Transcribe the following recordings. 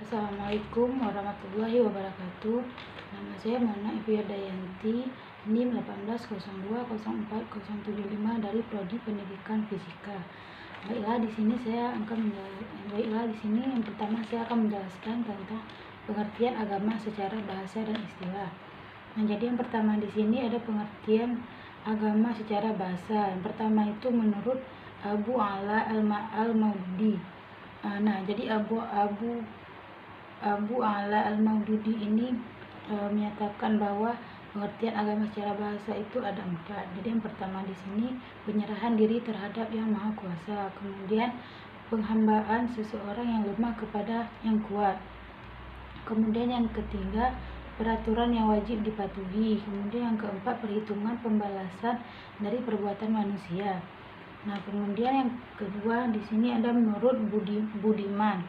Assalamualaikum warahmatullahi wabarakatuh. Nama saya Mona Evia Dayanti, NIM 18020475 dari Prodi Pendidikan Fisika. Baiklah, di sini yang pertama saya akan menjelaskan tentang pengertian agama secara bahasa dan istilah. Nah, jadi yang pertama di sini ada pengertian agama secara bahasa. Yang pertama itu menurut Abu Ala al-Maududi. Nah, jadi Abu Ala al-Maududi ini menyatakan bahwa pengertian agama secara bahasa itu ada 4. Jadi yang pertama di sini penyerahan diri terhadap Yang Maha Kuasa, kemudian penghambaan seseorang yang lemah kepada yang kuat, kemudian yang ketiga peraturan yang wajib dipatuhi, kemudian yang keempat perhitungan pembalasan dari perbuatan manusia. Nah, kemudian yang kedua di sini ada menurut Budiman.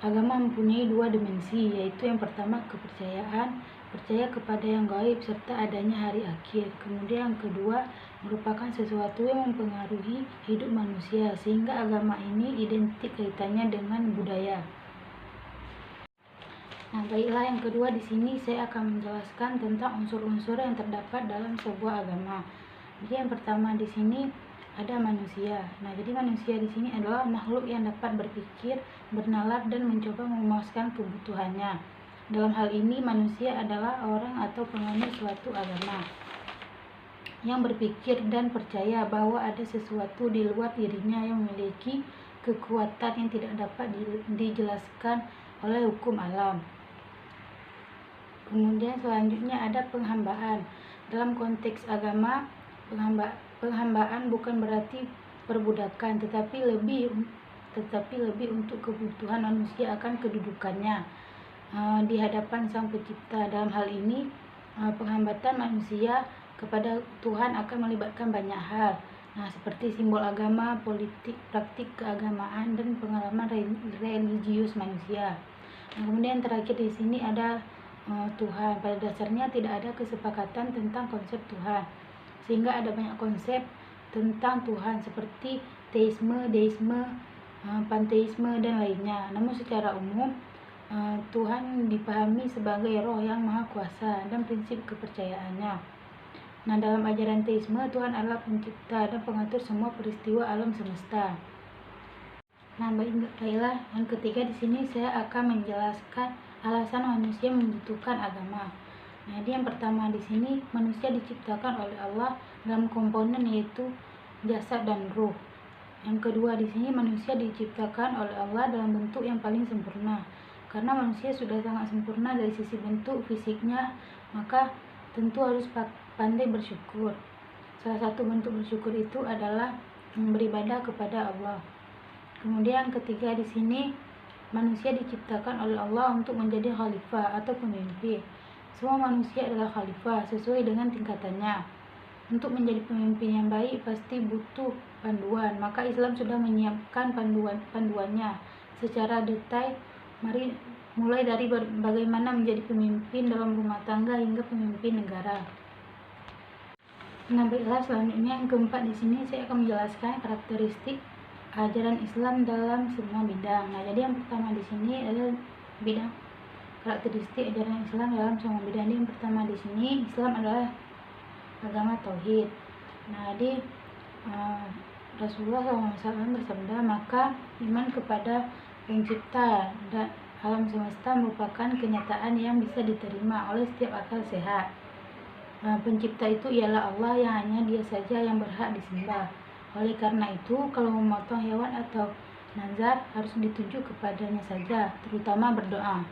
Agama mempunyai 2 dimensi, yaitu yang pertama kepercayaan, percaya kepada yang gaib serta adanya hari akhir. Kemudian yang kedua merupakan sesuatu yang mempengaruhi hidup manusia, sehingga agama ini identik kaitannya dengan budaya. Nah, baiklah, yang kedua di sini saya akan menjelaskan tentang unsur-unsur yang terdapat dalam sebuah agama. Jadi yang pertama di sini ada manusia. Nah, jadi manusia di sini adalah makhluk yang dapat berpikir, bernalar dan mencoba memuaskan kebutuhannya. Dalam hal ini manusia adalah orang atau penganut suatu agama yang berpikir dan percaya bahwa ada sesuatu di luar dirinya yang memiliki kekuatan yang tidak dapat dijelaskan oleh hukum alam. Kemudian selanjutnya ada penghambaan. Dalam konteks agama, penghambaan bukan berarti perbudakan, tetapi lebih untuk kebutuhan manusia akan kedudukannya di hadapan Sang Pencipta. Dalam hal ini, penghambatan manusia kepada Tuhan akan melibatkan banyak hal. Nah, seperti simbol agama, politik, praktik keagamaan, dan pengalaman religius manusia. Nah, kemudian terakhir di sini ada Tuhan. Pada dasarnya tidak ada kesepakatan tentang konsep Tuhan, sehingga ada banyak konsep tentang Tuhan seperti teisme, deisme, panteisme, dan lainnya. Namun secara umum Tuhan dipahami sebagai roh yang maha kuasa dan prinsip kepercayaannya. Nah, dalam ajaran teisme, Tuhan adalah pencipta dan pengatur semua peristiwa alam semesta. Nah, baiklah, yang ketiga di sini saya akan menjelaskan alasan manusia membutuhkan agama. Nah, jadi yang pertama di sini manusia diciptakan oleh Allah dalam komponen yaitu jasad dan ruh. Yang kedua di sini manusia diciptakan oleh Allah dalam bentuk yang paling sempurna. Karena manusia sudah sangat sempurna dari sisi bentuk fisiknya, maka tentu harus pandai bersyukur. Salah satu bentuk bersyukur itu adalah beribadah kepada Allah. Kemudian yang ketiga di sini manusia diciptakan oleh Allah untuk menjadi khalifah atau pemimpin. Semua manusia adalah khalifah sesuai dengan tingkatannya. Untuk menjadi pemimpin yang baik pasti butuh panduan. Maka Islam sudah menyiapkan panduannya secara detail. Mulai dari bagaimana menjadi pemimpin dalam rumah tangga hingga pemimpin negara. Nah, baiklah, selanjutnya yang keempat di sini saya akan menjelaskan karakteristik ajaran Islam dalam semua bidang. Nah, jadi yang pertama di sini adalah bidang karakteristik ajaran Islam dalam semua bidang. Yang pertama di sini Islam adalah agama tauhid. Nah, jadi Rasulullah SAW bersabda, maka iman kepada pencipta dan alam semesta merupakan kenyataan yang bisa diterima oleh setiap akal sehat. Pencipta itu ialah Allah yang hanya Dia saja yang berhak disembah. Oleh karena itu, kalau memotong hewan atau nazar harus dituju kepadanya saja, terutama berdoa.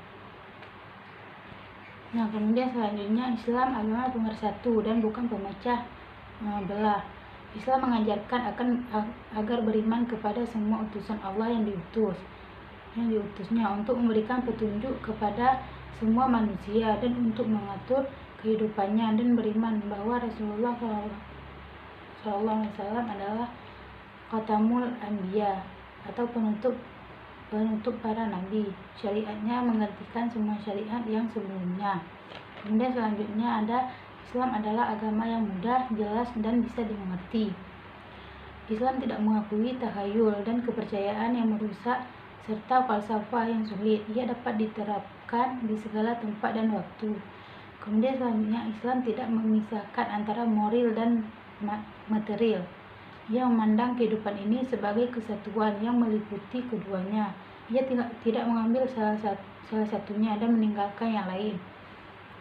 Nah, kemudian selanjutnya Islam agama pemersatu dan bukan pemecah belah. Islam mengajarkan agar beriman kepada semua utusan Allah yang diutusnya untuk memberikan petunjuk kepada semua manusia dan untuk mengatur kehidupannya, dan beriman bahwa Rasulullah SAW adalah Khatamul Anbiya atau penutup para nabi. Syariatnya menggantikan semua syariat yang sebelumnya. Kemudian selanjutnya ada Islam adalah agama yang mudah, jelas, dan bisa dimengerti. Islam tidak mengakui takhayul dan kepercayaan yang merusak serta falsafah yang sulit. Ia dapat diterapkan di segala tempat dan waktu. Kemudian selanjutnya, Islam tidak memisahkan antara moral dan material. Ia memandang kehidupan ini sebagai kesatuan yang meliputi keduanya. Ia tidak mengambil salah satunya dan meninggalkan yang lain.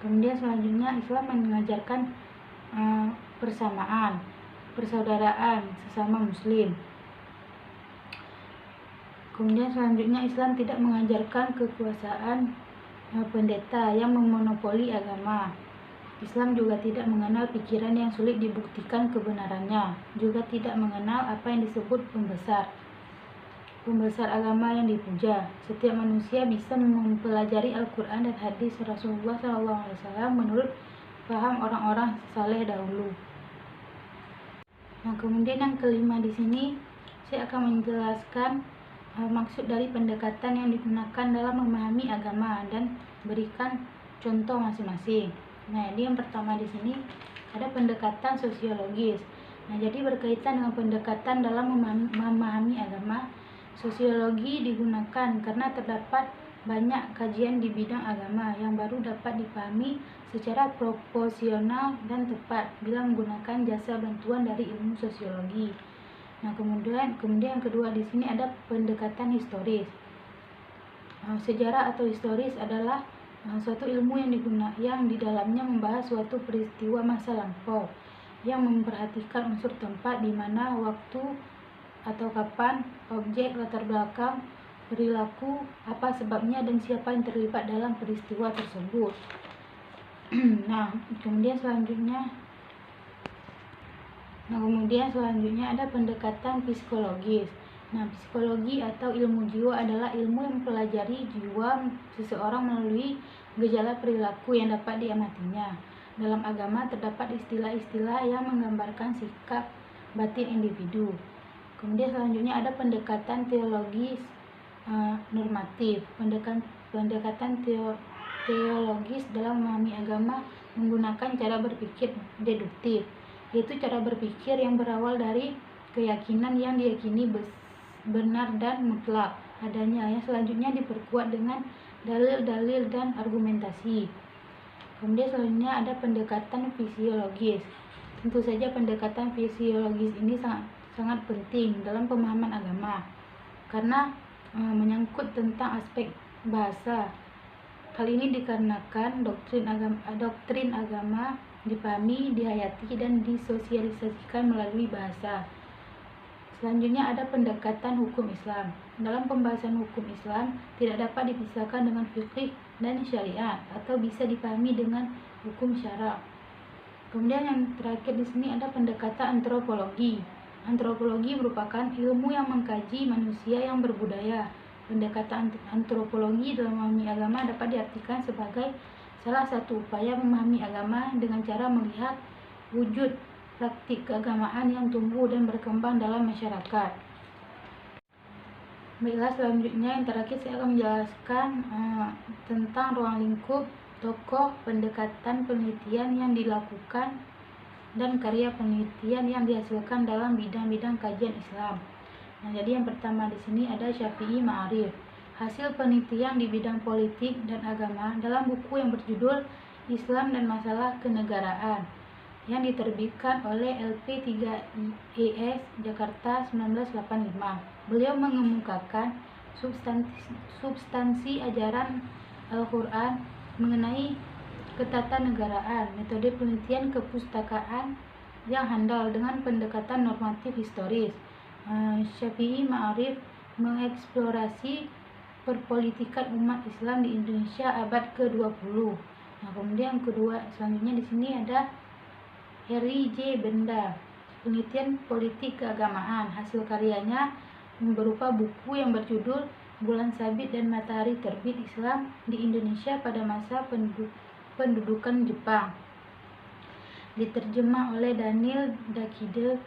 Kemudian selanjutnya, Islam mengajarkan persamaan, persaudaraan sesama muslim. Kemudian selanjutnya, Islam tidak mengajarkan kekuasaan pendeta yang memonopoli agama. Islam juga tidak mengenal pikiran yang sulit dibuktikan kebenarannya, juga tidak mengenal apa yang disebut pembesar agama yang dipuja. Setiap manusia bisa mempelajari Al-Quran dan hadis Rasulullah SAW menurut paham orang-orang saleh dahulu. Nah, kemudian yang kelima di sini saya akan menjelaskan maksud dari pendekatan yang digunakan dalam memahami agama dan berikan contoh masing-masing. Nah, jadi yang pertama di sini ada pendekatan sosiologis. Nah, jadi berkaitan dengan pendekatan dalam memahami agama, sosiologi digunakan karena terdapat banyak kajian di bidang agama yang baru dapat dipahami secara proporsional dan tepat bila menggunakan jasa bantuan dari ilmu sosiologi. Nah, kemudian yang kedua di sini ada pendekatan historis. Sejarah atau historis adalah suatu ilmu yang di dalamnya membahas suatu peristiwa masa lampau yang memperhatikan unsur tempat, di mana, waktu atau kapan, objek, latar belakang, perilaku, apa sebabnya dan siapa yang terlibat dalam peristiwa tersebut. Nah, kemudian selanjutnya ada pendekatan psikologis. Nah, psikologi atau ilmu jiwa adalah ilmu yang mempelajari jiwa seseorang melalui gejala perilaku yang dapat diamatinya. Dalam agama terdapat istilah-istilah yang menggambarkan sikap batin individu. Kemudian selanjutnya ada pendekatan teologis normatif. Pendekatan teologis dalam memahami agama menggunakan cara berpikir deduktif, yaitu cara berpikir yang berawal dari keyakinan yang diyakini benar dan mutlak adanya, yang selanjutnya diperkuat dengan dalil-dalil dan argumentasi. Kemudian selanjutnya ada pendekatan fisiologis. Tentu saja pendekatan fisiologis ini sangat penting dalam pemahaman agama karena menyangkut tentang aspek bahasa. Hal ini dikarenakan doktrin agama dipahami, dihayati, dan disosialisasikan melalui bahasa. Selanjutnya ada pendekatan hukum Islam. Dalam pembahasan hukum Islam tidak dapat dipisahkan dengan fikih dan syariat atau bisa dipahami dengan hukum syara. Kemudian yang terakhir di sini ada pendekatan antropologi. Antropologi merupakan ilmu yang mengkaji manusia yang berbudaya. Pendekatan antropologi dalam memahami agama dapat diartikan sebagai salah satu upaya memahami agama dengan cara melihat wujud praktik keagamaan yang tumbuh dan berkembang dalam masyarakat. Baiklah, selanjutnya yang terakhir saya akan menjelaskan tentang ruang lingkup tokoh, pendekatan penelitian yang dilakukan, dan karya penelitian yang dihasilkan dalam bidang-bidang kajian Islam. Nah, jadi yang pertama di sini ada Syafi'i Ma'arif, hasil penelitian di bidang politik dan agama dalam buku yang berjudul Islam dan Masalah Kenegaraan yang diterbitkan oleh LP3IS Jakarta 1985. Beliau mengemukakan substansi ajaran Al-Quran mengenai ketatanegaraan, metode penelitian kepustakaan yang handal dengan pendekatan normatif historis. Syafi'i Ma'arif mengeksplorasi perpolitikan umat Islam di Indonesia abad ke-20. Nah, kemudian yang kedua selanjutnya di sini ada Heri J. Benda, penelitian politik keagamaan. Hasil karyanya berupa buku yang berjudul Bulan Sabit dan Matahari Terbit Islam di Indonesia pada masa pendudukan Jepang. Diterjemah oleh Daniel Dakida,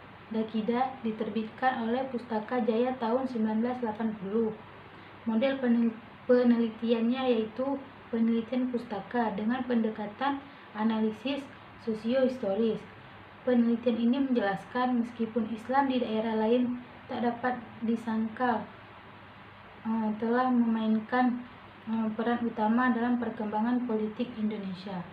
diterbitkan oleh Pustaka Jaya tahun 1980. Model penelitiannya yaitu penelitian pustaka dengan pendekatan analisis sosiohistoris. Penelitian ini menjelaskan meskipun Islam di daerah lain tak dapat disangkal telah memainkan peran utama dalam perkembangan politik Indonesia.